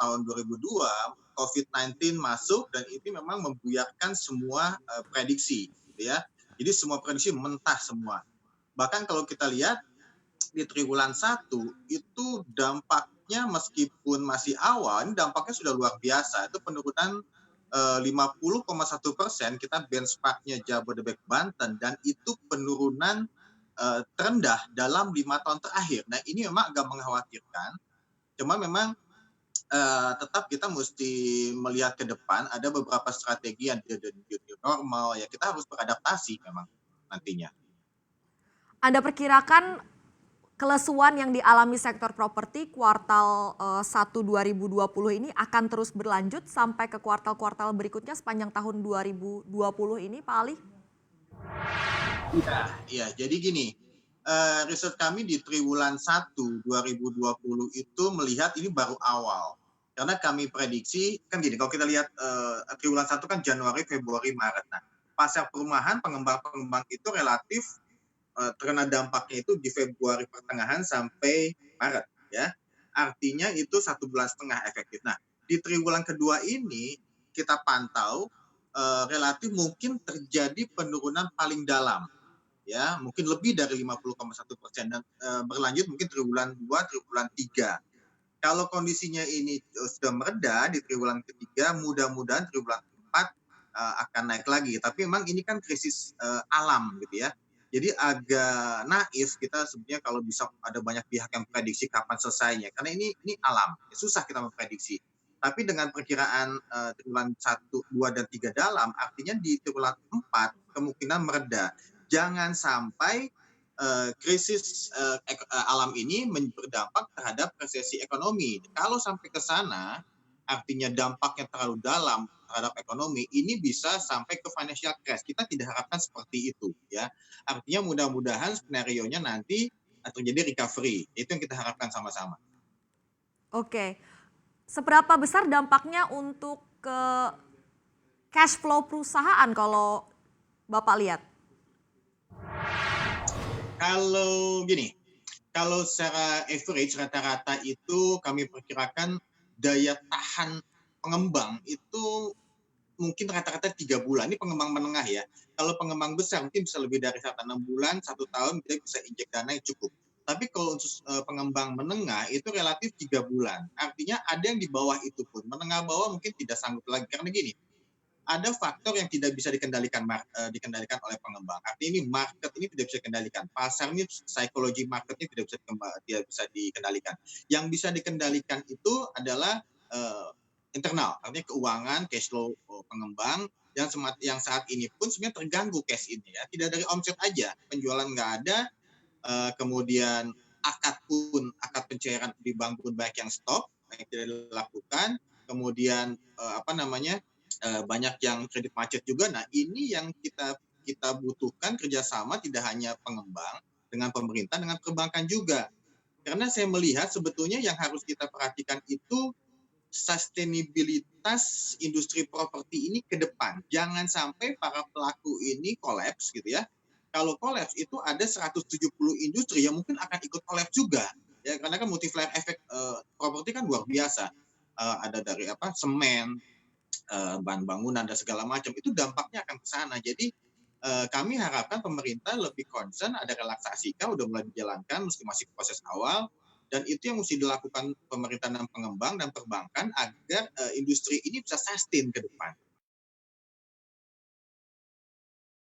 tahun 2002, COVID-19 masuk dan ini memang membuyarkan semua prediksi, gitu ya. Jadi semua prediksi mentah semua. Bahkan kalau kita lihat di triwulan 1 itu dampaknya meskipun masih awal, ini dampaknya sudah luar biasa. Itu penurunan 50,1% kita benchmark-nya Jabodebek Banten dan itu penurunan terendah dalam 5 tahun terakhir. Nah ini memang agak mengkhawatirkan. Cuma memang tetap kita mesti melihat ke depan. Ada beberapa strategi yang new normal ya kita harus beradaptasi memang nantinya. Anda perkirakan kelesuan yang dialami sektor properti kuartal 1 2020 ini akan terus berlanjut sampai ke kuartal-kuartal berikutnya sepanjang tahun 2020 ini, Pak Ali? Iya, jadi gini, riset kami di triwulan 1 2020 itu melihat ini baru awal. Karena kami prediksi, kan gini, kalau kita lihat triwulan 1 kan Januari, Februari, Maret. Nah, pasar perumahan pengembang-pengembang itu relatif terkena dampaknya itu di Februari pertengahan sampai Maret ya. Artinya itu 1,5 bulan efektif. Nah, di triwulan kedua ini kita pantau relatif mungkin terjadi penurunan paling dalam ya, mungkin lebih dari 50,1% dan berlanjut mungkin triwulan 2, triwulan 3. Kalau kondisinya ini sudah mereda di triwulan ketiga, mudah-mudahan triwulan 4 akan naik lagi. Tapi memang ini kan krisis alam gitu ya. Jadi agak naif kita sebenarnya kalau bisa ada banyak pihak yang prediksi kapan selesainya. Karena ini alam, susah kita memprediksi. Tapi dengan perkiraan triwulan 1, 2, dan 3 dalam, artinya di triwulan 4 kemungkinan mereda. Jangan sampai krisis alam ini berdampak terhadap resesi ekonomi. Kalau sampai ke sana, artinya dampaknya terlalu dalam terhadap ekonomi, ini bisa sampai ke financial crash. Kita tidak harapkan seperti itu, ya. Artinya mudah-mudahan skenario-nya nanti terjadi recovery. Itu yang kita harapkan sama-sama. Oke, seberapa besar dampaknya untuk ke cash flow perusahaan kalau Bapak lihat? Kalau gini, kalau secara average rata-rata itu kami perkirakan daya tahan pengembang itu mungkin rata-rata 3 bulan. Ini pengembang menengah ya. Kalau pengembang besar mungkin bisa lebih dari 6 bulan, 1 tahun kita bisa injek dana yang cukup. Tapi kalau untuk pengembang menengah itu relatif 3 bulan. Artinya ada yang di bawah itu pun. Menengah bawah mungkin tidak sanggup lagi. Karena gini, ada faktor yang tidak bisa dikendalikan oleh pengembang. Artinya ini market ini tidak bisa dikendalikan. Pasar ini psikologi marketnya tidak bisa dikendalikan. Yang bisa dikendalikan itu adalah internal, artinya keuangan, cash flow pengembang yang saat ini pun sebenarnya terganggu cash ini ya. Tidak dari omset aja, penjualan nggak ada, kemudian akad pencairan di bank pun banyak yang stop, banyak tidak dilakukan, kemudian banyak yang kredit macet juga. Nah ini yang kita butuhkan kerjasama tidak hanya pengembang dengan pemerintah, dengan perbankan juga. Karena saya melihat sebetulnya yang harus kita perhatikan itu sustainabilitas industri properti ini ke depan. Jangan sampai para pelaku ini kolaps gitu ya. Kalau kolaps itu ada 170 industri yang mungkin akan ikut kolaps juga. Ya, karena kan multiplier efek properti kan luar biasa. Ada dari semen, bahan bangunan dan segala macam. Itu dampaknya akan ke sana. Jadi kami harapkan pemerintah lebih concern ada relaksasi kan udah mulai dijalankan meski masih proses awal dan itu yang mesti dilakukan pemerintah dan pengembang dan perbankan agar industri ini bisa sustain ke depan.